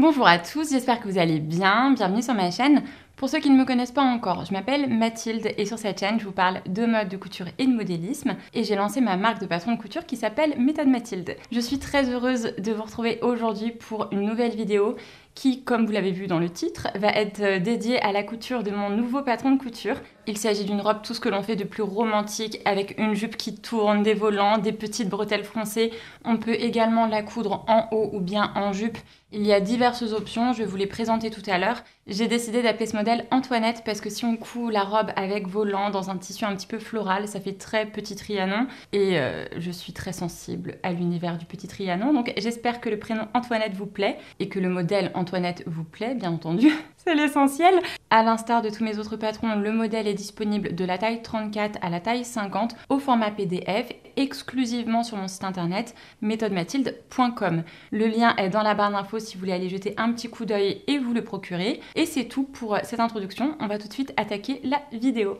Bonjour à tous, j'espère que vous allez bien, bienvenue sur ma chaîne. Pour ceux qui ne me connaissent pas encore, je m'appelle Mathilde et sur cette chaîne, je vous parle de mode, de couture et de modélisme. Et j'ai lancé ma marque de patron de couture qui s'appelle Méthode Mathilde. Je suis très heureuse de vous retrouver aujourd'hui pour une nouvelle vidéo qui, comme vous l'avez vu dans le titre, va être dédiée à la couture de mon nouveau patron de couture. Il s'agit d'une robe, tout ce que l'on fait de plus romantique, avec une jupe qui tourne, des volants, des petites bretelles froncées. On peut également la coudre en haut ou bien en jupe. Il y a diverses options, je vais vous les présenter tout à l'heure. J'ai décidé d'appeler ce modèle Antoinette parce que si on coud la robe avec volant dans un tissu un petit peu floral, ça fait très petit Trianon. Et je suis très sensible à l'univers du petit Trianon. Donc j'espère que le prénom Antoinette vous plaît et que le modèle Antoinette vous plaît, bien entendu. C'est l'essentiel. À l'instar de tous mes autres patrons, le modèle est disponible de la taille 34 à la taille 50 au format PDF, exclusivement sur mon site internet méthodemathilde.com. Le lien est dans la barre d'infos si vous voulez aller jeter un petit coup d'œil et vous le procurer. Et c'est tout pour cette introduction. On va tout de suite attaquer la vidéo.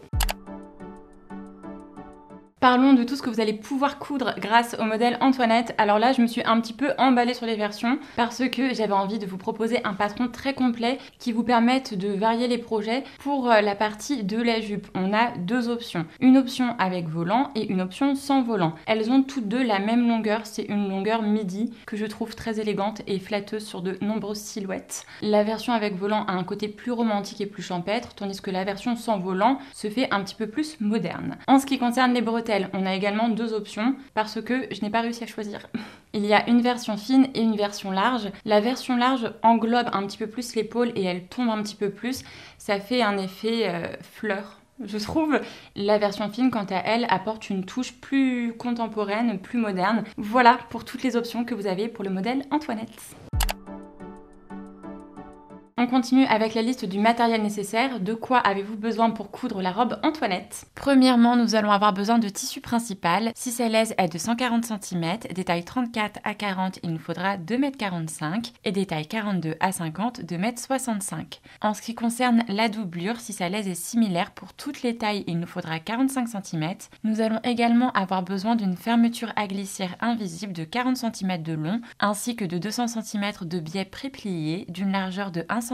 Parlons de tout ce que vous allez pouvoir coudre grâce au modèle Antoinette. Alors là, je me suis un petit peu emballée sur les versions parce que j'avais envie de vous proposer un patron très complet qui vous permette de varier les projets. Pour la partie de la jupe, on a deux options. Une option avec volant et une option sans volant. Elles ont toutes deux la même longueur, c'est une longueur midi que je trouve très élégante et flatteuse sur de nombreuses silhouettes. La version avec volant a un côté plus romantique et plus champêtre, tandis que la version sans volant se fait un petit peu plus moderne. En ce qui concerne les bretelles, on a également deux options parce que je n'ai pas réussi à choisir. Il y a une version fine et une version large. La version large englobe un petit peu plus l'épaule et elle tombe un petit peu plus. Ça fait un effet fleur. Je trouve. La version fine, quant à elle, apporte une touche plus contemporaine, plus moderne. Voilà pour toutes les options que vous avez pour le modèle Antoinette. On continue avec la liste du matériel nécessaire. De quoi avez-vous besoin pour coudre la robe Antoinette? Premièrement, nous allons avoir besoin de tissu principal. Si sa laise est de 140 cm, des tailles 34 à 40, il nous faudra 2,45 m et des tailles 42 à 50, 2,65 m. En ce qui concerne la doublure, si sa laise est similaire pour toutes les tailles, il nous faudra 45 cm. Nous allons également avoir besoin d'une fermeture à glissière invisible de 40 cm de long, ainsi que de 200 cm de biais préplié, d'une largeur de 1 cm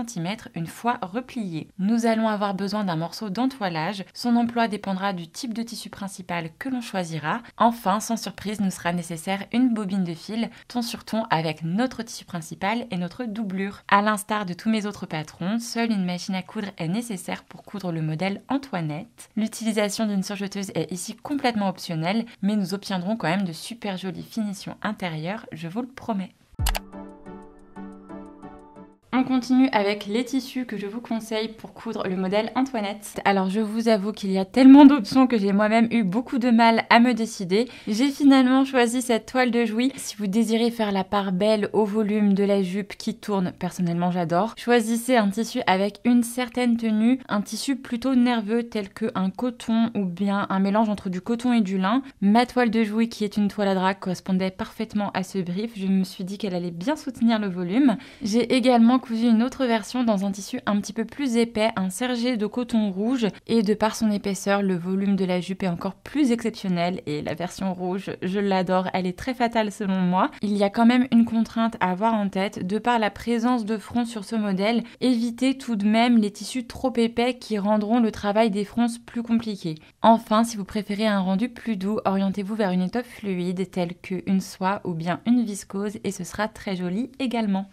une fois replié. Nous allons avoir besoin d'un morceau d'entoilage. Son emploi dépendra du type de tissu principal que l'on choisira. Enfin, sans surprise, nous sera nécessaire une bobine de fil, ton sur ton avec notre tissu principal et notre doublure. À l'instar de tous mes autres patrons, seule une machine à coudre est nécessaire pour coudre le modèle Antoinette. L'utilisation d'une surjeteuse est ici complètement optionnelle, mais nous obtiendrons quand même de super jolies finitions intérieures, je vous le promets. On continue avec les tissus que je vous conseille pour coudre le modèle Antoinette. Alors je vous avoue qu'il y a tellement d'options que j'ai moi-même eu beaucoup de mal à me décider. J'ai finalement choisi cette toile de Jouy. Si vous désirez faire la part belle au volume de la jupe qui tourne, personnellement j'adore. Choisissez un tissu avec une certaine tenue, un tissu plutôt nerveux tel qu'un coton ou bien un mélange entre du coton et du lin. Ma toile de Jouy, qui est une toile à drap, correspondait parfaitement à ce brief. Je me suis dit qu'elle allait bien soutenir le volume. J'ai également cousu une autre version dans un tissu un petit peu plus épais, un sergé de coton rouge, et de par son épaisseur, le volume de la jupe est encore plus exceptionnel et la version rouge, je l'adore, elle est très fatale selon moi. Il y a quand même une contrainte à avoir en tête, de par la présence de fronce sur ce modèle, évitez tout de même les tissus trop épais qui rendront le travail des fronces plus compliqué. Enfin, si vous préférez un rendu plus doux, orientez-vous vers une étoffe fluide telle qu'une soie ou bien une viscose et ce sera très joli également.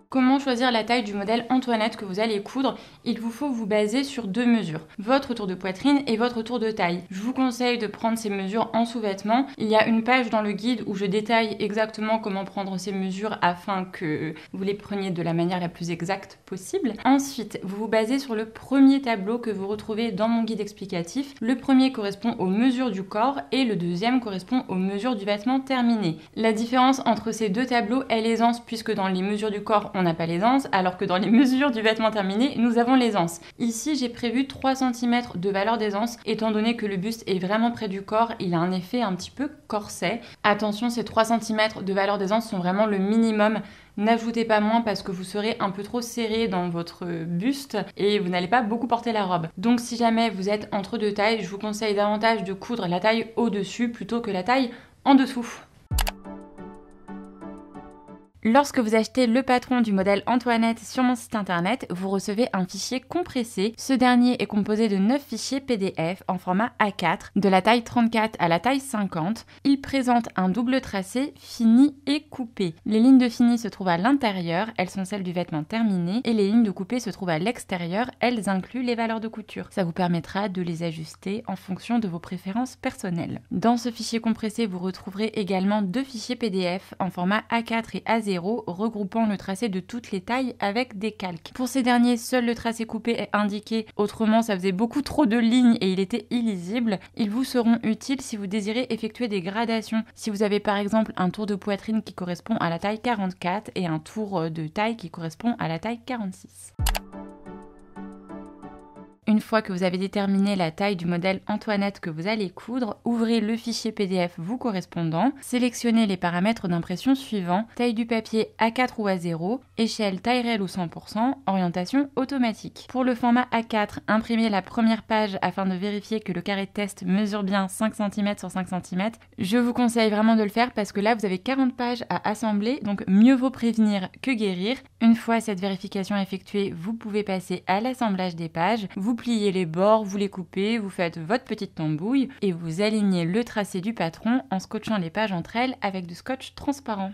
Comment choisir la taille du modèle Antoinette que vous allez coudre? Il vous faut vous baser sur deux mesures, votre tour de poitrine et votre tour de taille. Je vous conseille de prendre ces mesures en sous-vêtements. Il y a une page dans le guide où je détaille exactement comment prendre ces mesures afin que vous les preniez de la manière la plus exacte possible. Ensuite, vous vous basez sur le premier tableau que vous retrouvez dans mon guide explicatif. Le premier correspond aux mesures du corps et le deuxième correspond aux mesures du vêtement terminé. La différence entre ces deux tableaux est l'aisance puisque dans les mesures du corps, on n'a pas l'aisance, alors que dans les mesures du vêtement terminé, nous avons l'aisance. Ici, j'ai prévu 3 cm de valeur d'aisance, étant donné que le buste est vraiment près du corps, il a un effet un petit peu corset. Attention, ces 3 cm de valeur d'aisance sont vraiment le minimum. N'ajoutez pas moins parce que vous serez un peu trop serré dans votre buste et vous n'allez pas beaucoup porter la robe. Donc si jamais vous êtes entre deux tailles, je vous conseille davantage de coudre la taille au-dessus plutôt que la taille en dessous. Lorsque vous achetez le patron du modèle Antoinette sur mon site internet, vous recevez un fichier compressé. Ce dernier est composé de 9 fichiers PDF en format A4, de la taille 34 à la taille 50. Il présente un double tracé fini et coupé. Les lignes de fini se trouvent à l'intérieur, elles sont celles du vêtement terminé, et les lignes de coupé se trouvent à l'extérieur, elles incluent les valeurs de couture. Ça vous permettra de les ajuster en fonction de vos préférences personnelles. Dans ce fichier compressé, vous retrouverez également 2 fichiers PDF en format A4 et A0 regroupant le tracé de toutes les tailles avec des calques. Pour ces derniers, seul le tracé coupé est indiqué, autrement ça faisait beaucoup trop de lignes et il était illisible. Ils vous seront utiles si vous désirez effectuer des gradations. Si vous avez par exemple un tour de poitrine qui correspond à la taille 44 et un tour de taille qui correspond à la taille 46. Une fois que vous avez déterminé la taille du modèle Antoinette que vous allez coudre, ouvrez le fichier PDF vous correspondant, sélectionnez les paramètres d'impression suivants: taille du papier A4 ou A0, échelle taille réelle ou 100%, orientation automatique. Pour le format A4, imprimez la première page afin de vérifier que le carré de test mesure bien 5 cm sur 5 cm. Je vous conseille vraiment de le faire parce que là vous avez 40 pages à assembler, donc mieux vaut prévenir que guérir. Une fois cette vérification effectuée, vous pouvez passer à l'assemblage des pages. Vous pliez les bords, vous les coupez, vous faites votre petite tambouille et vous alignez le tracé du patron en scotchant les pages entre elles avec du scotch transparent.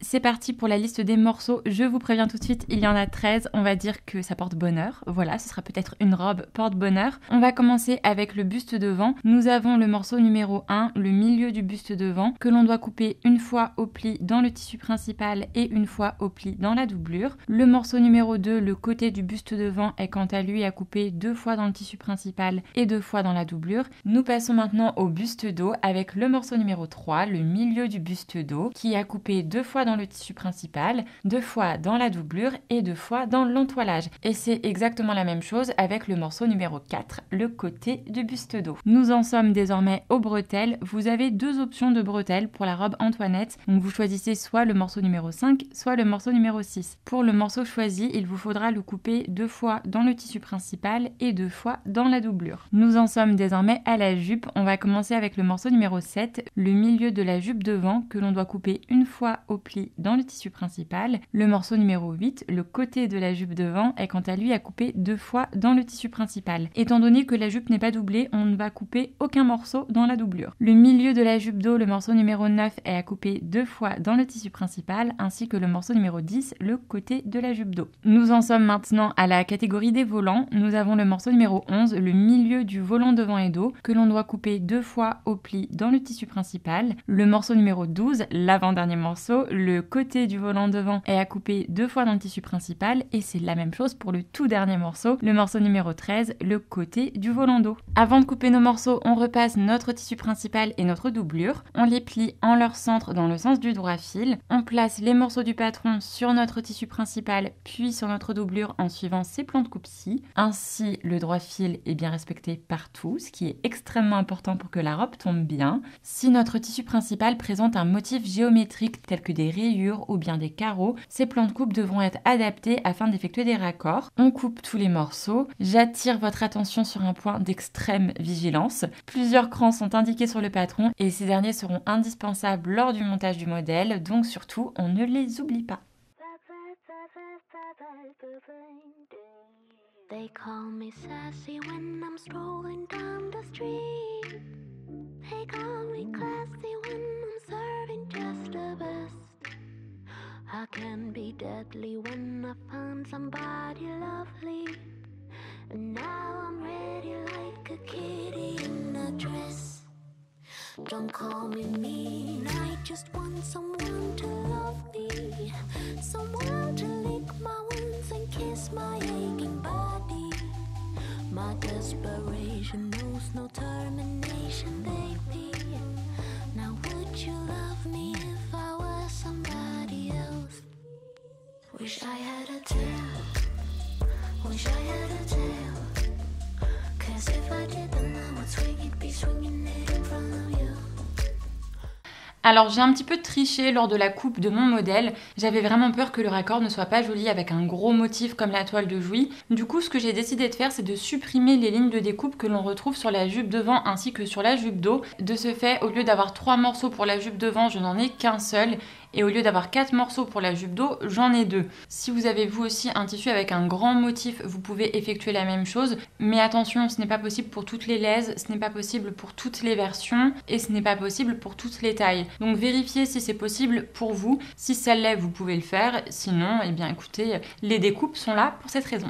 C'est parti pour la liste des morceaux. Je vous préviens tout de suite, il y en a 13. On va dire que ça porte bonheur. Voilà, ce sera peut-être une robe porte-bonheur. On va commencer avec le buste devant. Nous avons le morceau numéro 1, le milieu du buste devant, que l'on doit couper une fois au pli dans le tissu principal et une fois au pli dans la doublure. Le morceau numéro 2, le côté du buste devant, est quant à lui à couper 2 fois dans le tissu principal et 2 fois dans la doublure. Nous passons maintenant au buste dos avec le morceau numéro 3, le milieu du buste dos, qui est à couper 2 fois dans le tissu principal, 2 fois dans la doublure et 2 fois dans l'entoilage. Et c'est exactement la même chose avec le morceau numéro 4, le côté du buste dos. Nous en sommes désormais aux bretelles. Vous avez 2 options de bretelles pour la robe Antoinette. Donc vous choisissez soit le morceau numéro 5, soit le morceau numéro 6. Pour le morceau choisi, il vous faudra le couper 2 fois dans le tissu principal et 2 fois dans la doublure. Nous en sommes désormais à la jupe. On va commencer avec le morceau numéro 7, le milieu de la jupe devant, que l'on doit couper une fois au pli dans le tissu principal. Le morceau numéro 8, le côté de la jupe devant, est quant à lui à couper 2 fois dans le tissu principal. Étant donné que la jupe n'est pas doublée, on ne va couper aucun morceau dans la doublure. Le milieu de la jupe dos, le morceau numéro 9, est à couper 2 fois dans le tissu principal, ainsi que le morceau numéro 10, le côté de la jupe dos. Nous en sommes maintenant à la catégorie des volants. Nous avons le morceau numéro 11, le milieu du volant devant et dos, que l'on doit couper 2 fois au pli dans le tissu principal. Le morceau numéro 12, l'avant-dernier morceau, le côté du volant devant, est à couper 2 fois dans le tissu principal, et c'est la même chose pour le tout dernier morceau, le morceau numéro 13, le côté du volant dos. Avant de couper nos morceaux, on repasse notre tissu principal et notre doublure, on les plie en leur centre dans le sens du droit fil, on place les morceaux du patron sur notre tissu principal puis sur notre doublure en suivant ces plans de coupe-ci. Ainsi, le droit fil est bien respecté partout, ce qui est extrêmement important pour que la robe tombe bien. Si notre tissu principal présente un motif géométrique tel que des rayures ou bien des carreaux, ces plans de coupe devront être adaptés afin d'effectuer des raccords. On coupe tous les morceaux. J'attire votre attention sur un point d'extrême vigilance. Plusieurs crans sont indiqués sur le patron et ces derniers seront indispensables lors du montage du modèle, donc surtout on ne les oublie pas. They call me sassy when I'm strolling down the street. They call me classy when I'm serving just the best. I can be deadly when I find somebody lovely. And now I'm ready like a kitty in a dress. Don't call me mean, I just want someone to love me. Someone to lick my wounds and kiss my aching body. My desperation knows no termination, baby. Now would you love me if I were somebody else? Wish I had a tail, wish I had a tail. Cause if I did then I would swing it, be swinging it in front of you. Alors j'ai un petit peu triché lors de la coupe de mon modèle, j'avais vraiment peur que le raccord ne soit pas joli avec un gros motif comme la toile de Jouy. Du coup ce que j'ai décidé de faire c'est de supprimer les lignes de découpe que l'on retrouve sur la jupe devant ainsi que sur la jupe dos. De ce fait, au lieu d'avoir 3 morceaux pour la jupe devant, je n'en ai qu'un seul. Et au lieu d'avoir 4 morceaux pour la jupe dos, j'en ai 2. Si vous avez vous aussi un tissu avec un grand motif, vous pouvez effectuer la même chose. Mais attention, ce n'est pas possible pour toutes les lèses, ce n'est pas possible pour toutes les versions et ce n'est pas possible pour toutes les tailles. Donc vérifiez si c'est possible pour vous. Si ça l'est, vous pouvez le faire. Sinon, eh bien écoutez, les découpes sont là pour cette raison.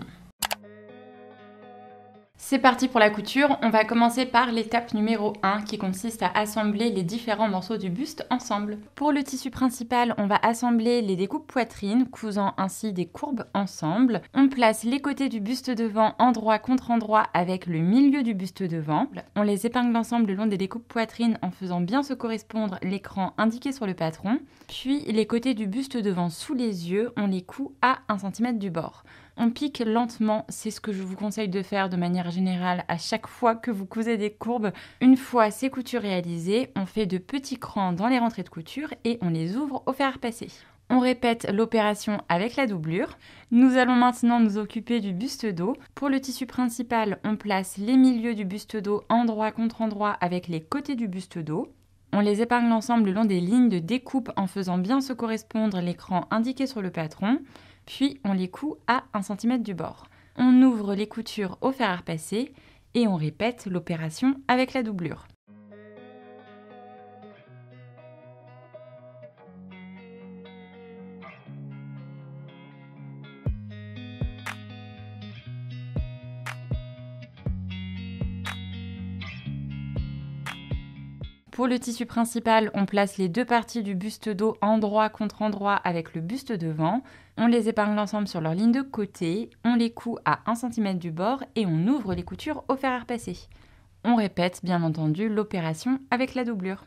C'est parti pour la couture, on va commencer par l'étape numéro 1 qui consiste à assembler les différents morceaux du buste ensemble. Pour le tissu principal, on va assembler les découpes poitrine, cousant ainsi des courbes ensemble. On place les côtés du buste devant endroit contre endroit avec le milieu du buste devant. On les épingle ensemble le long des découpes poitrine en faisant bien se correspondre l'écran indiqué sur le patron. Puis les côtés du buste devant sous les yeux, on les coud à 1 cm du bord. On pique lentement, c'est ce que je vous conseille de faire de manière générale à chaque fois que vous cousez des courbes. Une fois ces coutures réalisées, on fait de petits crans dans les rentrées de couture et on les ouvre au fer à repasser. On répète l'opération avec la doublure. Nous allons maintenant nous occuper du buste dos. Pour le tissu principal, on place les milieux du buste dos endroit contre endroit avec les côtés du buste dos. On les épingle ensemble le long des lignes de découpe en faisant bien se correspondre l'écran indiqué sur le patron. Puis on les coud à 1 cm du bord. On ouvre les coutures au fer à repasser et on répète l'opération avec la doublure. Pour le tissu principal, on place les 2 parties du buste dos endroit contre endroit avec le buste devant. On les épingle ensemble sur leur ligne de côté, on les coud à 1 cm du bord et on ouvre les coutures au fer à repasser. On répète bien entendu l'opération avec la doublure.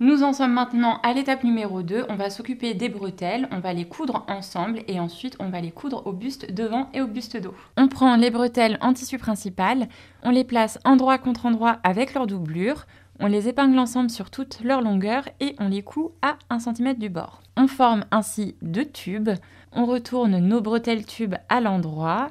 Nous en sommes maintenant à l'étape numéro 2, on va s'occuper des bretelles, on va les coudre ensemble et ensuite on va les coudre au buste devant et au buste dos. On prend les bretelles en tissu principal, on les place endroit contre endroit avec leur doublure, on les épingle ensemble sur toute leur longueur et on les coud à 1 cm du bord. On forme ainsi 2 tubes, on retourne nos bretelles tubes à l'endroit.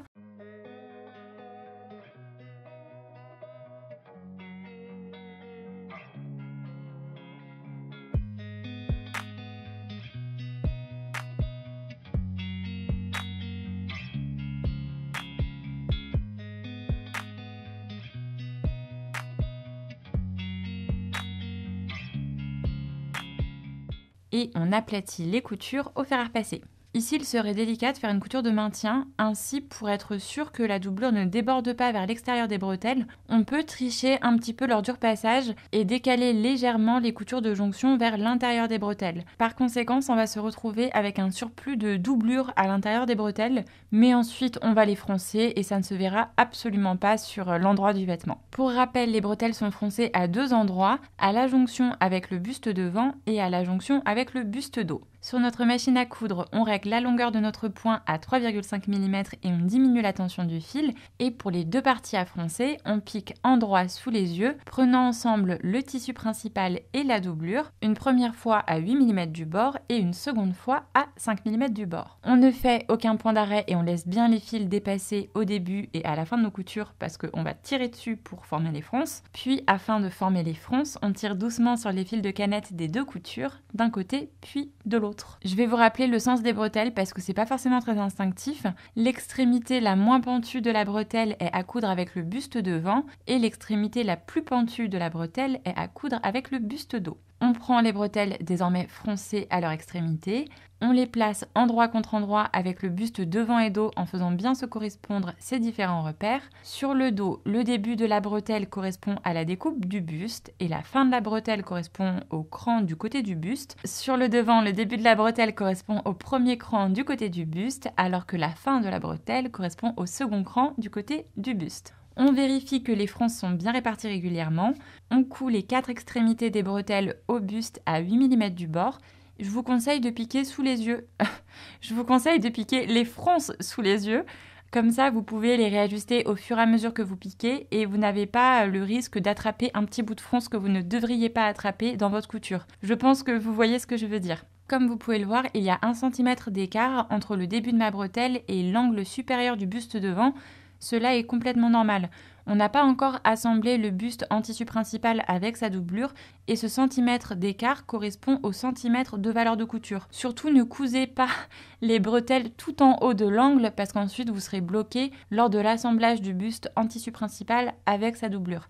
Et on aplatit les coutures au fer à repasser. Ici, il serait délicat de faire une couture de maintien, ainsi pour être sûr que la doublure ne déborde pas vers l'extérieur des bretelles, on peut tricher un petit peu lors du repassage et décaler légèrement les coutures de jonction vers l'intérieur des bretelles. Par conséquent, on va se retrouver avec un surplus de doublure à l'intérieur des bretelles, mais ensuite on va les froncer et ça ne se verra absolument pas sur l'endroit du vêtement. Pour rappel, les bretelles sont froncées à 2 endroits, à la jonction avec le buste devant et à la jonction avec le buste dos. Sur notre machine à coudre, on règle la longueur de notre point à 3,5 mm et on diminue la tension du fil. Et pour les 2 parties à froncer, on pique endroit sous les yeux, prenant ensemble le tissu principal et la doublure, une première fois à 8 mm du bord et une seconde fois à 5 mm du bord. On ne fait aucun point d'arrêt et on laisse bien les fils dépasser au début et à la fin de nos coutures parce qu'on va tirer dessus pour former les fronces. Puis, afin de former les fronces, on tire doucement sur les fils de canette des 2 coutures, d'un côté puis de l'autre. Je vais vous rappeler le sens des bretelles parce que c'est pas forcément très instinctif. L'extrémité la moins pentue de la bretelle est à coudre avec le buste devant et l'extrémité la plus pentue de la bretelle est à coudre avec le buste dos. On prend les bretelles désormais froncées à leur extrémité, On les place endroit contre endroit avec le buste devant et dos en faisant bien se correspondre ces différents repères. Sur le dos, le début de la bretelle correspond à la découpe du buste et la fin de la bretelle correspond au cran du côté du buste. Sur le devant, le début de la bretelle correspond au premier cran du côté du buste alors que la fin de la bretelle correspond au second cran du côté du buste. On vérifie que les fronces sont bien réparties régulièrement. On coud les 4 extrémités des bretelles au buste à 8 mm du bord. Je vous conseille de piquer sous les yeux. Je vous conseille de piquer les fronces sous les yeux. Comme ça, vous pouvez les réajuster au fur et à mesure que vous piquez et vous n'avez pas le risque d'attraper un petit bout de fronce que vous ne devriez pas attraper dans votre couture. Je pense que vous voyez ce que je veux dire. Comme vous pouvez le voir, il y a 1 cm d'écart entre le début de ma bretelle et l'angle supérieur du buste devant. Cela est complètement normal. On n'a pas encore assemblé le buste en tissu principal avec sa doublure et ce centimètre d'écart correspond au centimètre de valeur de couture. Surtout ne cousez pas les bretelles tout en haut de l'angle parce qu'ensuite vous serez bloqué lors de l'assemblage du buste en tissu principal avec sa doublure.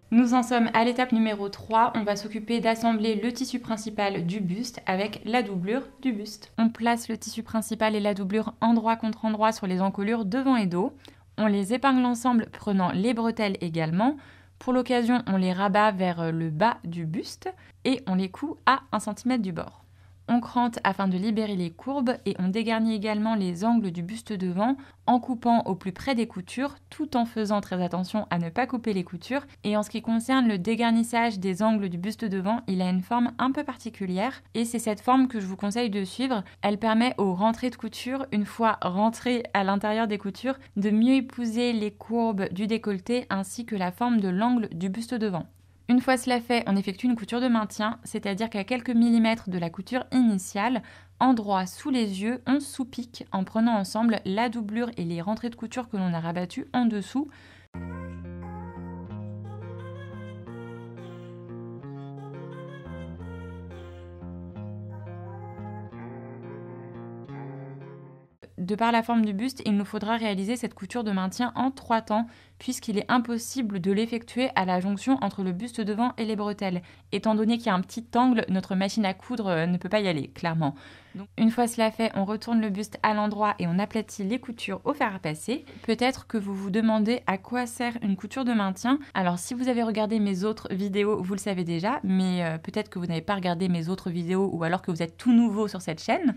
Nous en sommes à l'étape numéro 3, on va s'occuper d'assembler le tissu principal du buste avec la doublure du buste. On place le tissu principal et la doublure endroit contre endroit sur les encolures devant et dos. On les épingle ensemble prenant les bretelles également. Pour l'occasion, on les rabat vers le bas du buste et on les coud à 1 cm du bord. On crante afin de libérer les courbes et on dégarnit également les angles du buste devant en coupant au plus près des coutures tout en faisant très attention à ne pas couper les coutures. Et en ce qui concerne le dégarnissage des angles du buste devant, il a une forme un peu particulière et c'est cette forme que je vous conseille de suivre. Elle permet aux rentrées de couture, une fois rentrées à l'intérieur des coutures, de mieux épouser les courbes du décolleté ainsi que la forme de l'angle du buste devant. Une fois cela fait, on effectue une couture de maintien, c'est-à-dire qu'à quelques millimètres de la couture initiale, endroit sous les yeux, on sous-pique en prenant ensemble la doublure et les rentrées de couture que l'on a rabattues en dessous. De par la forme du buste, il nous faudra réaliser cette couture de maintien en 3 temps, puisqu'il est impossible de l'effectuer à la jonction entre le buste devant et les bretelles. Étant donné qu'il y a un petit angle, notre machine à coudre ne peut pas y aller, clairement. Donc, une fois cela fait, on retourne le buste à l'endroit et on aplatit les coutures au fer à passer. Peut-être que vous vous demandez à quoi sert une couture de maintien. Alors si vous avez regardé mes autres vidéos, vous le savez déjà, mais peut-être que vous n'avez pas regardé mes autres vidéos ou alors que vous êtes tout nouveau sur cette chaîne.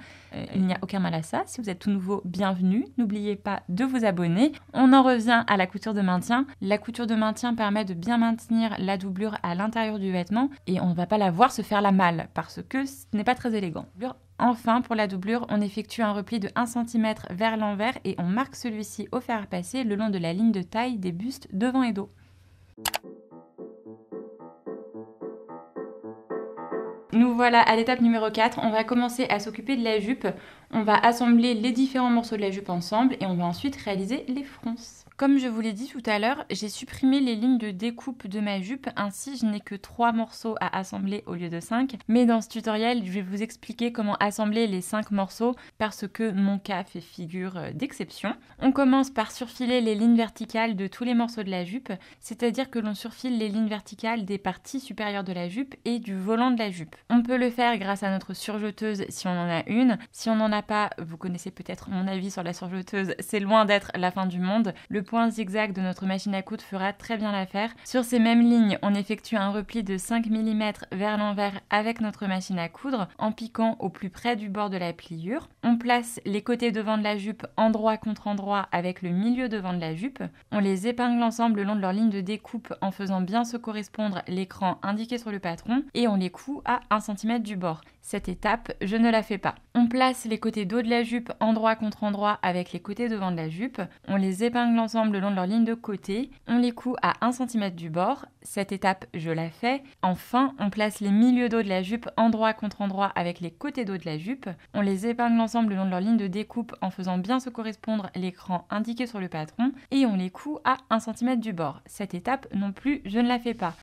Il n'y a aucun mal à ça. Si vous êtes tout nouveau, bienvenue. N'oubliez pas de vous abonner. On en revient à la couture de maintien. La couture de maintien permet de bien maintenir la doublure à l'intérieur du vêtement et on ne va pas la voir se faire la malle parce que ce n'est pas très élégant. Enfin, pour la doublure, on effectue un repli de 1 cm vers l'envers et on marque celui-ci au fer à passer le long de la ligne de taille des bustes devant et dos. Nous voilà à l'étape numéro 4, on va commencer à s'occuper de la jupe. On va assembler les différents morceaux de la jupe ensemble et on va ensuite réaliser les fronces. Comme je vous l'ai dit tout à l'heure, j'ai supprimé les lignes de découpe de ma jupe, ainsi je n'ai que 3 morceaux à assembler au lieu de 5. Mais dans ce tutoriel, je vais vous expliquer comment assembler les 5 morceaux parce que mon cas fait figure d'exception. On commence par surfiler les lignes verticales de tous les morceaux de la jupe, c'est-à-dire que l'on surfile les lignes verticales des parties supérieures de la jupe et du volant de la jupe. On peut le faire grâce à notre surjeteuse si on en a une. Si on n'en a pas, vous connaissez peut-être mon avis sur la surjeteuse, c'est loin d'être la fin du monde. Le point zigzag de notre machine à coudre fera très bien l'affaire. Sur ces mêmes lignes, on effectue un repli de 5 mm vers l'envers avec notre machine à coudre en piquant au plus près du bord de la pliure. On place les côtés devant de la jupe endroit contre endroit avec le milieu devant de la jupe. On les épingle ensemble le long de leur ligne de découpe en faisant bien se correspondre l'écran indiqué sur le patron et on les coud à 1 cm du bord. Cette étape, je ne la fais pas. On place les côtés dos de la jupe endroit contre endroit avec les côtés devant de la jupe. On les épingle ensemble le long de leur ligne de côté. On les coud à 1 cm du bord. Cette étape, je la fais. Enfin, on place les milieux dos de la jupe endroit contre endroit avec les côtés dos de la jupe. On les épingle ensemble le long de leur ligne de découpe en faisant bien se correspondre l'écran indiqué sur le patron. Et on les coud à 1 cm du bord. Cette étape non plus, je ne la fais pas.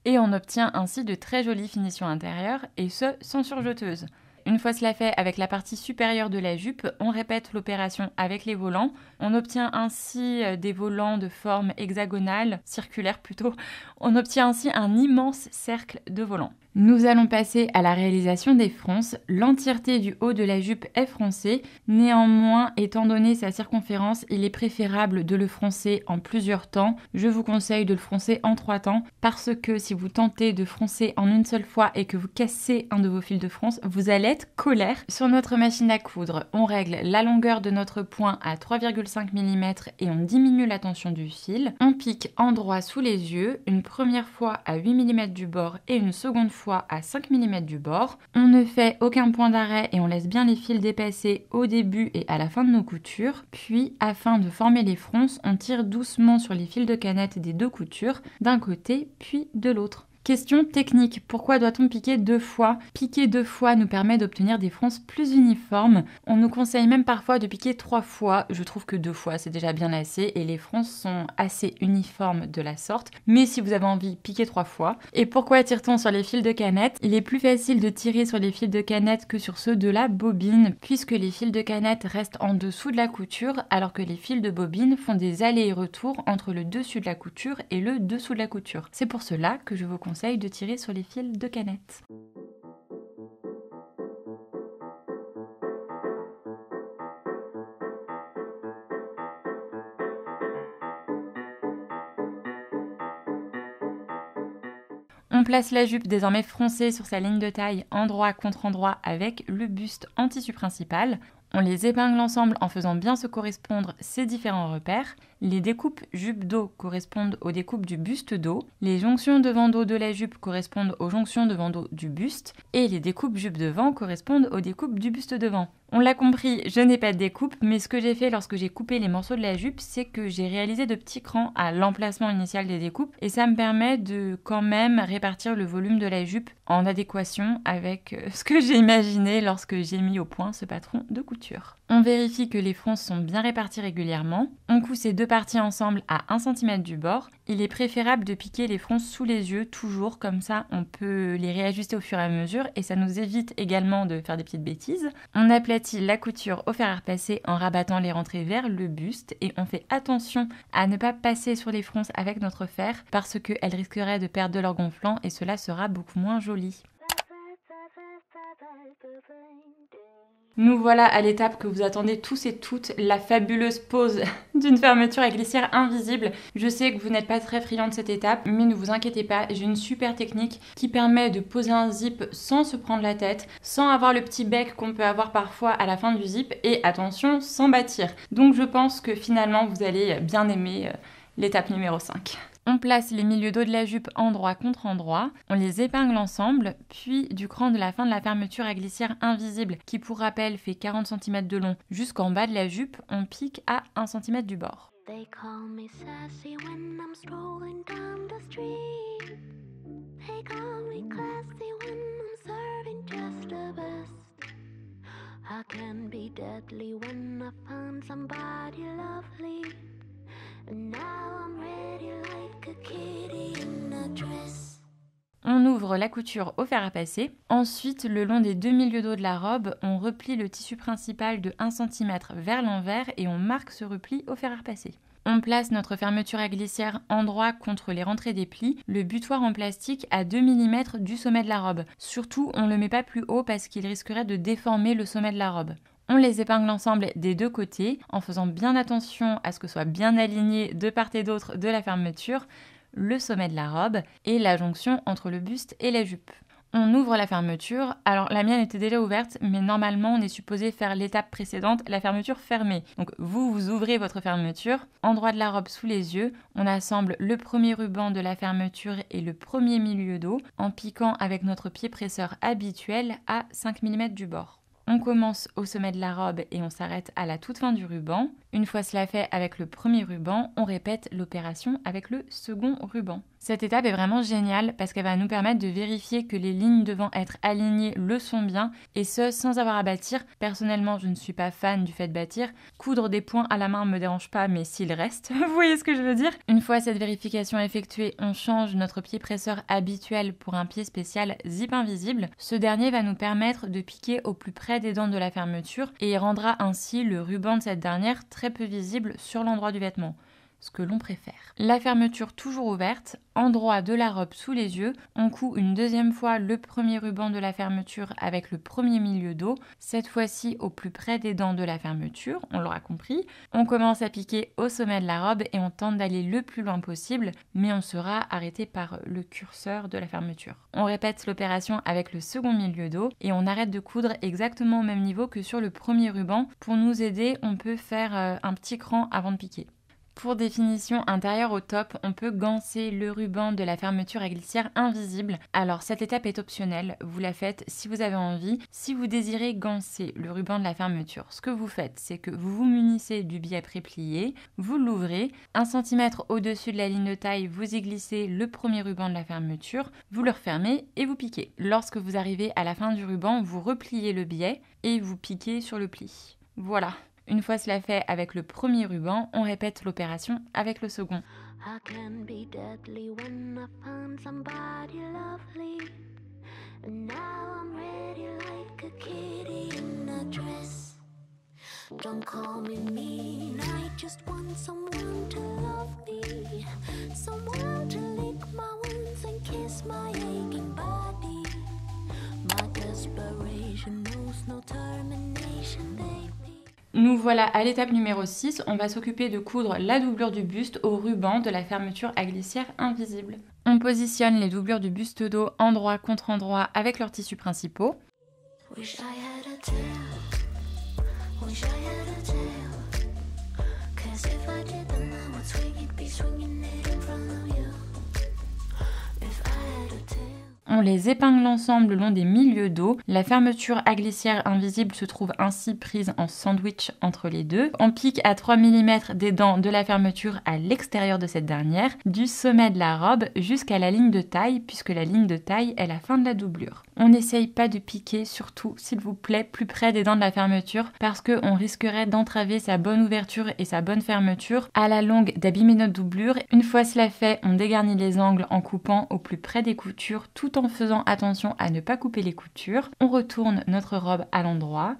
et on obtient ainsi de très jolies finitions intérieures, et ce, sans surjeteuse. Une fois cela fait, avec la partie supérieure de la jupe, on répète l'opération avec les volants. On obtient ainsi des volants de forme hexagonale, circulaire plutôt. On obtient ainsi un immense cercle de volants. Nous allons passer à la réalisation des fronces. L'entièreté du haut de la jupe est froncée. Néanmoins, étant donné sa circonférence, il est préférable de le froncer en plusieurs temps. Je vous conseille de le froncer en 3 temps parce que si vous tentez de froncer en une seule fois et que vous cassez un de vos fils de fronce, vous allez être colère. Sur notre machine à coudre, on règle la longueur de notre point à 3,5 mm et on diminue la tension du fil. On pique endroit sous les yeux, une première fois à 8 mm du bord et une seconde fois à 5 mm du bord. On ne fait aucun point d'arrêt et on laisse bien les fils dépasser au début et à la fin de nos coutures. Puis, afin de former les fronces, on tire doucement sur les fils de canette des 2 coutures, d'un côté puis de l'autre. Question technique, pourquoi doit-on piquer 2 fois? Piquer 2 fois nous permet d'obtenir des fronces plus uniformes. On nous conseille même parfois de piquer 3 fois. Je trouve que 2 fois c'est déjà bien assez et les fronces sont assez uniformes de la sorte. Mais si vous avez envie, piquez 3 fois. Et pourquoi tire-t-on sur les fils de canette? Il est plus facile de tirer sur les fils de canette que sur ceux de la bobine, puisque les fils de canette restent en dessous de la couture, alors que les fils de bobine font des allers et retours entre le dessus de la couture et le dessous de la couture. C'est pour cela que je vous conseille de tirer sur les fils de canette. On place la jupe désormais froncée sur sa ligne de taille endroit contre endroit avec le buste en tissu principal. On les épingle ensemble en faisant bien se correspondre ces différents repères. Les découpes jupe-dos correspondent aux découpes du buste dos. Les jonctions devant-dos de la jupe correspondent aux jonctions devant-dos du buste. Et les découpes jupe-devant correspondent aux découpes du buste devant. On l'a compris, je n'ai pas de découpe, mais ce que j'ai fait lorsque j'ai coupé les morceaux de la jupe, c'est que j'ai réalisé de petits crans à l'emplacement initial des découpes et ça me permet de quand même répartir le volume de la jupe en adéquation avec ce que j'ai imaginé lorsque j'ai mis au point ce patron de couture. On vérifie que les fronces sont bien réparties régulièrement. On coud ces 2 parties ensemble à 1 cm du bord. Il est préférable de piquer les fronces sous les yeux, toujours, comme ça on peut les réajuster au fur et à mesure et ça nous évite également de faire des petites bêtises. On aplatit la couture au fer à repasser en rabattant les rentrées vers le buste et on fait attention à ne pas passer sur les fronces avec notre fer parce qu'elles risqueraient de perdre de leur gonflant et cela sera beaucoup moins joli. Nous voilà à l'étape que vous attendez tous et toutes, la fabuleuse pose d'une fermeture à glissière invisible. Je sais que vous n'êtes pas très friand de cette étape, mais ne vous inquiétez pas, j'ai une super technique qui permet de poser un zip sans se prendre la tête, sans avoir le petit bec qu'on peut avoir parfois à la fin du zip, et attention, sans bâtir. Donc je pense que finalement vous allez bien aimer l'étape numéro 5. On place les milieux dos de la jupe endroit contre endroit, on les épingle ensemble, puis du cran de la fin de la fermeture à glissière invisible, qui pour rappel fait 40 cm de long, jusqu'en bas de la jupe, on pique à 1 cm du bord. They call me sassy when I'm strolling down the street. They call me classy when I'm serving just the best. I can be deadly when I find somebody lovely. And now I'm ready like a kitty in a dress. On ouvre la couture au fer à passer. Ensuite, le long des 2 milieux dos de la robe, on replie le tissu principal de 1 cm vers l'envers et on marque ce repli au fer à repasser. On place notre fermeture à glissière endroit contre les rentrées des plis, le butoir en plastique à 2 mm du sommet de la robe. Surtout, on ne le met pas plus haut parce qu'il risquerait de déformer le sommet de la robe. On les épingle ensemble des 2 côtés en faisant bien attention à ce que soit bien aligné de part et d'autre de la fermeture, le sommet de la robe et la jonction entre le buste et la jupe. On ouvre la fermeture. Alors la mienne était déjà ouverte, mais normalement on est supposé faire l'étape précédente, la fermeture fermée. Donc vous ouvrez votre fermeture, endroit de la robe sous les yeux, on assemble le premier ruban de la fermeture et le premier milieu dos en piquant avec notre pied presseur habituel à 5 mm du bord. On commence au sommet de la robe et on s'arrête à la toute fin du ruban, Une fois cela fait avec le premier ruban, on répète l'opération avec le second ruban. Cette étape est vraiment géniale parce qu'elle va nous permettre de vérifier que les lignes devant être alignées le sont bien et ce sans avoir à bâtir. Personnellement, je ne suis pas fan du fait de bâtir. Coudre des points à la main ne me dérange pas, mais s'il reste, vous voyez ce que je veux dire? Une fois cette vérification effectuée, on change notre pied presseur habituel pour un pied spécial zip invisible. Ce dernier va nous permettre de piquer au plus près des dents de la fermeture et il rendra ainsi le ruban de cette dernière très peu visible sur l'endroit du vêtement. Ce que l'on préfère. La fermeture toujours ouverte, endroit de la robe sous les yeux, on coud une deuxième fois le premier ruban de la fermeture avec le premier milieu dos, cette fois-ci au plus près des dents de la fermeture, on l'aura compris. On commence à piquer au sommet de la robe et on tente d'aller le plus loin possible, mais on sera arrêté par le curseur de la fermeture. On répète l'opération avec le second milieu dos et on arrête de coudre exactement au même niveau que sur le premier ruban. Pour nous aider, on peut faire un petit cran avant de piquer. Pour définition intérieure au top, on peut ganser le ruban de la fermeture à glissière invisible. Alors cette étape est optionnelle, vous la faites si vous avez envie. Si vous désirez ganser le ruban de la fermeture, ce que vous faites, c'est que vous vous munissez du billet préplié, vous l'ouvrez, 1 cm au-dessus de la ligne de taille, vous y glissez le premier ruban de la fermeture, vous le refermez et vous piquez. Lorsque vous arrivez à la fin du ruban, vous repliez le billet et vous piquez sur le pli. Voilà. Une fois cela fait avec le premier ruban, on répète l'opération avec le second. I can be deadly when I find somebody lovely. And now I'm ready like a kitty in a dress. Don't call me mean, I just want someone to love me. Someone to lick my wounds and kiss my aching body. My desperation knows no termination, baby. Nous voilà à l'étape numéro 6, on va s'occuper de coudre la doublure du buste au ruban de la fermeture à glissière invisible. On positionne les doublures du buste dos endroit contre endroit avec leurs tissus principaux. On les épingle ensemble le long des milieux dos. La fermeture à glissière invisible se trouve ainsi prise en sandwich entre les deux. On pique à 3 mm des dents de la fermeture à l'extérieur de cette dernière, du sommet de la robe jusqu'à la ligne de taille, puisque la ligne de taille est la fin de la doublure. On n'essaye pas de piquer, surtout, s'il vous plaît, plus près des dents de la fermeture, parce qu'on risquerait d'entraver sa bonne ouverture et sa bonne fermeture, à la longue d'abîmer notre doublure. Une fois cela fait, on dégarnit les angles en coupant au plus près des coutures, tout en faisant attention à ne pas couper les coutures. On retourne notre robe à l'endroit.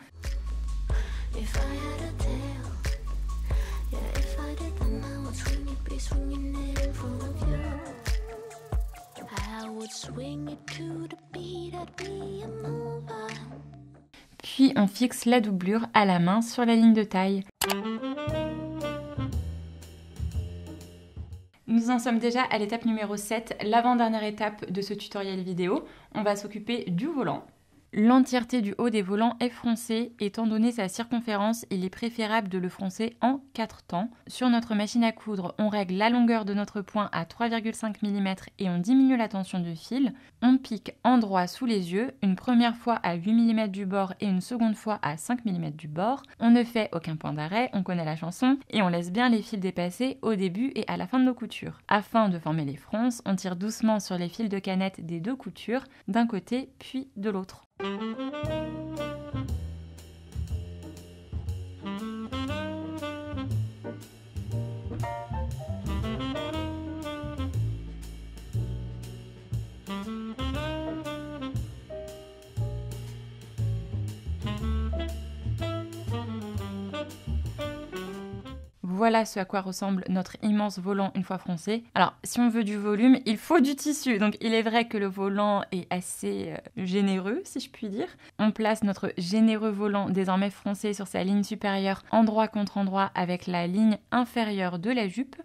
Puis on fixe la doublure à la main sur la ligne de taille. Nous en sommes déjà à l'étape numéro 7, l'avant-dernière étape de ce tutoriel vidéo. On va s'occuper du volant. L'entièreté du haut des volants est froncée. Étant donné sa circonférence, il est préférable de le froncer en 4 temps. Sur notre machine à coudre, on règle la longueur de notre point à 3,5 mm et on diminue la tension du fil. On pique endroit sous les yeux, une première fois à 8 mm du bord et une seconde fois à 5 mm du bord. On ne fait aucun point d'arrêt, on connaît la chanson, et on laisse bien les fils dépasser au début et à la fin de nos coutures. Afin de former les fronces, on tire doucement sur les fils de canette des deux coutures, d'un côté puis de l'autre. Voilà ce à quoi ressemble notre immense volant une fois froncé. Alors, si on veut du volume, il faut du tissu. Donc, il est vrai que le volant est assez généreux, si je puis dire. On place notre généreux volant désormais froncé sur sa ligne supérieure, endroit contre endroit, avec la ligne inférieure de la jupe.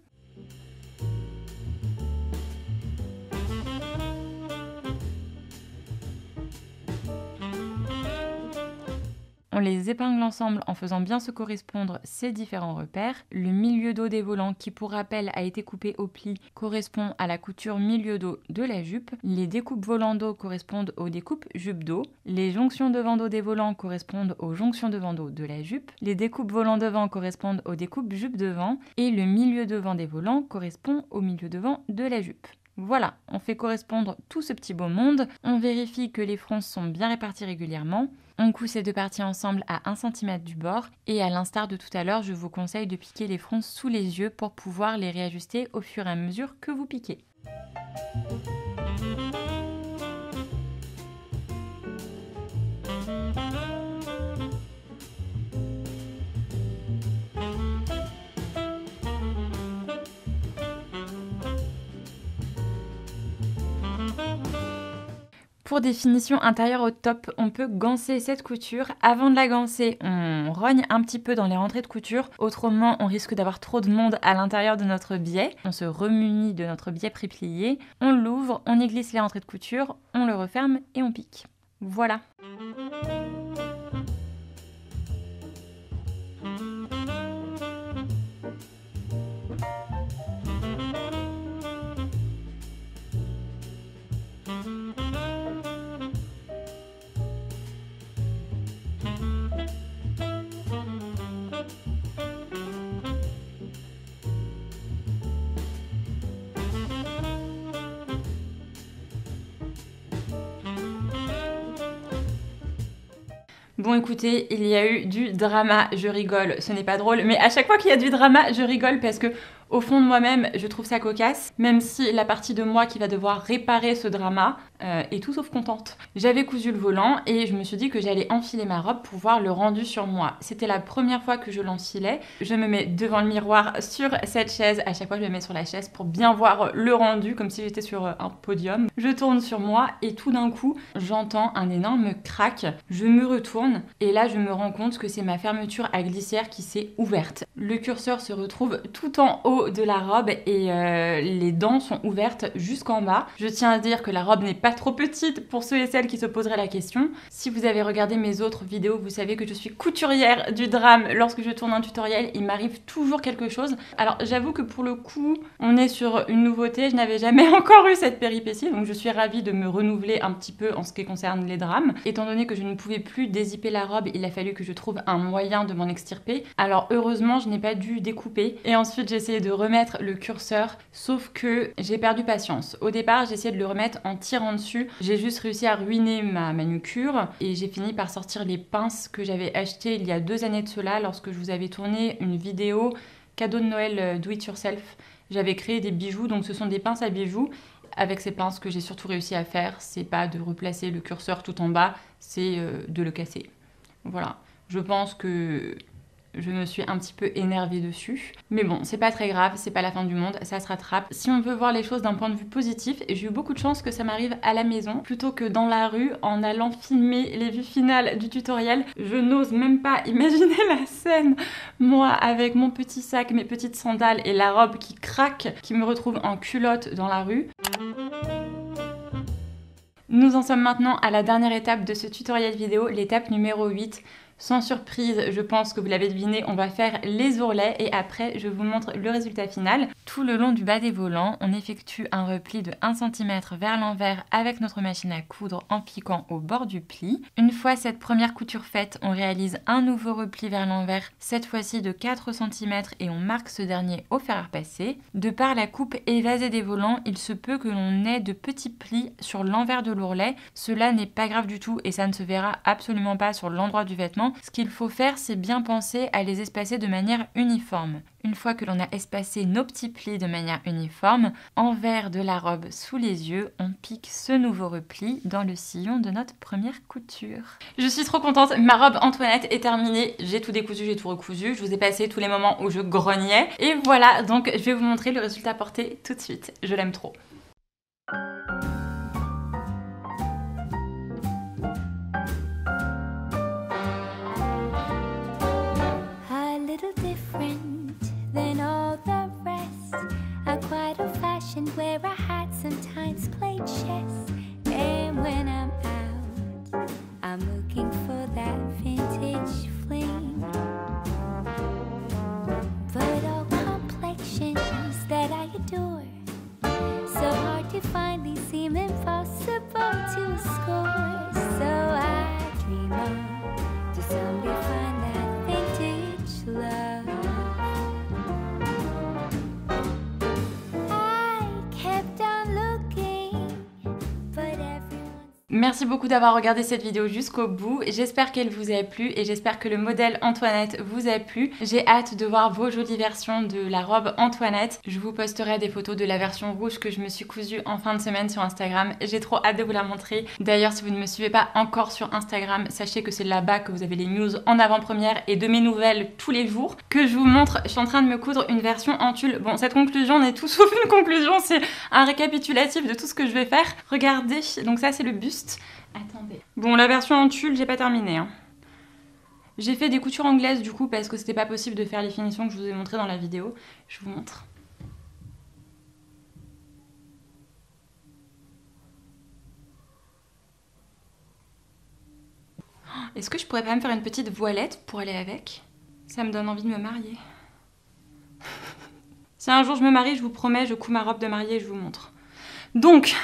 On les épingle ensemble en faisant bien se correspondre ces différents repères. Le milieu dos des volants, qui pour rappel a été coupé au pli, correspond à la couture milieu dos de la jupe. Les découpes volant dos correspondent aux découpes jupe dos. Les jonctions devant dos des volants correspondent aux jonctions devant dos de la jupe. Les découpes volant devant correspondent aux découpes jupe devant. Et le milieu devant des volants correspond au milieu devant de la jupe. Voilà, on fait correspondre tout ce petit beau monde. On vérifie que les fronces sont bien réparties régulièrement. On coud ces deux parties ensemble à 1 cm du bord et à l'instar de tout à l'heure, je vous conseille de piquer les fronces sous les yeux pour pouvoir les réajuster au fur et à mesure que vous piquez. Pour des finitions intérieures au top, on peut ganser cette couture. Avant de la ganser, on rogne un petit peu dans les rentrées de couture. Autrement, on risque d'avoir trop de monde à l'intérieur de notre biais. On se remunit de notre biais préplié. On l'ouvre, on y glisse les rentrées de couture, on le referme et on pique. Voilà. Bon écoutez, il y a eu du drama, je rigole, ce n'est pas drôle, mais à chaque fois qu'il y a du drama, je rigole parce que au fond de moi-même, je trouve ça cocasse, même si la partie de moi qui va devoir réparer ce drama est tout sauf contente. J'avais cousu le volant et je me suis dit que j'allais enfiler ma robe pour voir le rendu sur moi. C'était la première fois que je l'enfilais. Je me mets devant le miroir sur cette chaise, à chaque fois je me mets sur la chaise pour bien voir le rendu, comme si j'étais sur un podium. Je tourne sur moi et tout d'un coup, j'entends un énorme crack. Je me retourne et là je me rends compte que c'est ma fermeture à glissière qui s'est ouverte. Le curseur se retrouve tout en haut de la robe et les dents sont ouvertes jusqu'en bas. Je tiens à dire que la robe n'est pas trop petite pour ceux et celles qui se poseraient la question. Si vous avez regardé mes autres vidéos, vous savez que je suis couturière du drame. Lorsque je tourne un tutoriel, il m'arrive toujours quelque chose. Alors j'avoue que pour le coup, on est sur une nouveauté. Je n'avais jamais encore eu cette péripétie, donc je suis ravie de me renouveler un petit peu en ce qui concerne les drames. Étant donné que je ne pouvais plus dézipper la robe, il a fallu que je trouve un moyen de m'en extirper. Alors heureusement, je n'ai pas dû découper. Et ensuite, j'ai essayé de remettre le curseur, sauf que j'ai perdu patience. Au départ, j'ai essayé de le remettre en tirant dessus. J'ai juste réussi à ruiner ma manucure et j'ai fini par sortir les pinces que j'avais achetées il y a 2 années de cela lorsque je vous avais tourné une vidéo cadeau de Noël do it yourself. J'avais créé des bijoux, donc ce sont des pinces à bijoux. Avec ces pinces, ce que j'ai surtout réussi à faire, c'est pas de replacer le curseur tout en bas, c'est de le casser. Voilà. Je pense que je me suis un petit peu énervée dessus. Mais bon, c'est pas très grave, c'est pas la fin du monde, ça se rattrape. Si on veut voir les choses d'un point de vue positif, j'ai eu beaucoup de chance que ça m'arrive à la maison, plutôt que dans la rue, en allant filmer les vues finales du tutoriel. Je n'ose même pas imaginer la scène, moi avec mon petit sac, mes petites sandales et la robe qui craque, qui me retrouve en culotte dans la rue. Nous en sommes maintenant à la dernière étape de ce tutoriel vidéo, l'étape numéro 8. Sans surprise, je pense que vous l'avez deviné, on va faire les ourlets et après je vous montre le résultat final. Tout le long du bas des volants, on effectue un repli de 1 cm vers l'envers avec notre machine à coudre en piquant au bord du pli. Une fois cette première couture faite, on réalise un nouveau repli vers l'envers, cette fois-ci de 4 cm et on marque ce dernier au fer à repasser. De par la coupe évasée des volants, il se peut que l'on ait de petits plis sur l'envers de l'ourlet. Cela n'est pas grave du tout et ça ne se verra absolument pas sur l'endroit du vêtement. Ce qu'il faut faire, c'est bien penser à les espacer de manière uniforme. Une fois que l'on a espacé nos petits plis de manière uniforme, envers de la robe sous les yeux, on pique ce nouveau repli dans le sillon de notre première couture. Je suis trop contente, ma robe Antoinette est terminée, j'ai tout décousu, j'ai tout recousu, je vous ai passé tous les moments où je grognais, et voilà, donc je vais vous montrer le résultat porté tout de suite, je l'aime trop. Than all the rest, I'm quite old-fashioned where I had sometimes played chess. And when I'm out, I'm looking for that vintage Merci beaucoup d'avoir regardé cette vidéo jusqu'au bout. J'espère qu'elle vous a plu et j'espère que le modèle Antoinette vous a plu. J'ai hâte de voir vos jolies versions de la robe Antoinette. Je vous posterai des photos de la version rouge que je me suis cousue en fin de semaine sur Instagram. J'ai trop hâte de vous la montrer. D'ailleurs, si vous ne me suivez pas encore sur Instagram, sachez que c'est là-bas que vous avez les news en avant-première et de mes nouvelles tous les jours que je vous montre. Je suis en train de me coudre une version en tulle. Bon, cette conclusion n'est tout sauf une conclusion, c'est un récapitulatif de tout ce que je vais faire. Regardez, donc ça c'est le buste. Attendez. Bon, la version en tulle, j'ai pas terminé. Hein. J'ai fait des coutures anglaises du coup parce que c'était pas possible de faire les finitions que je vous ai montrées dans la vidéo. Je vous montre. Est-ce que je pourrais pas me faire une petite voilette pour aller avec? Ça me donne envie de me marier. Si un jour je me marie, je vous promets, je couds ma robe de mariée et je vous montre. Donc...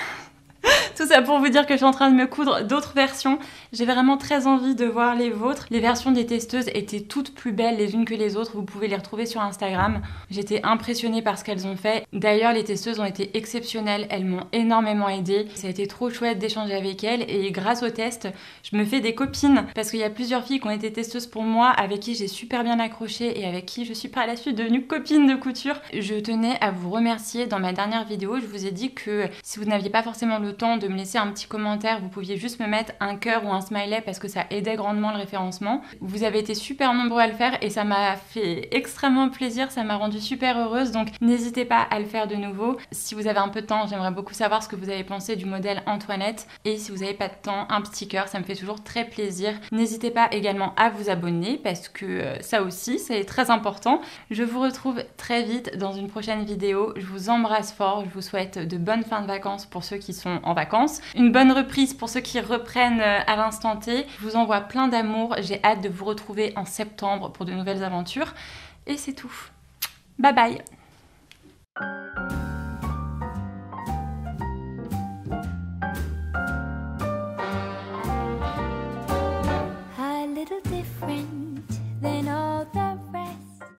Tout ça pour vous dire que je suis en train de me coudre d'autres versions. J'ai vraiment très envie de voir les vôtres. Les versions des testeuses étaient toutes plus belles les unes que les autres. Vous pouvez les retrouver sur Instagram. J'étais impressionnée par ce qu'elles ont fait. D'ailleurs, les testeuses ont été exceptionnelles. Elles m'ont énormément aidée. Ça a été trop chouette d'échanger avec elles. Et grâce au test, je me fais des copines. Parce qu'il y a plusieurs filles qui ont été testeuses pour moi, avec qui j'ai super bien accroché et avec qui je suis par la suite devenue copine de couture. Je tenais à vous remercier. Dans ma dernière vidéo, je vous ai dit que si vous n'aviez pas forcément le temps de me laisser un petit commentaire, vous pouviez juste me mettre un cœur ou un smiley parce que ça aidait grandement le référencement. Vous avez été super nombreux à le faire et ça m'a fait extrêmement plaisir, ça m'a rendue super heureuse, donc n'hésitez pas à le faire de nouveau. Si vous avez un peu de temps, j'aimerais beaucoup savoir ce que vous avez pensé du modèle Antoinette, et si vous n'avez pas de temps, un petit cœur, ça me fait toujours très plaisir. N'hésitez pas également à vous abonner parce que ça aussi, c'est très important. Je vous retrouve très vite dans une prochaine vidéo. Je vous embrasse fort, je vous souhaite de bonnes fins de vacances pour ceux qui sont en vacances. Une bonne reprise pour ceux qui reprennent à l'instant T. Je vous envoie plein d'amour. J'ai hâte de vous retrouver en septembre pour de nouvelles aventures. Et c'est tout. Bye bye!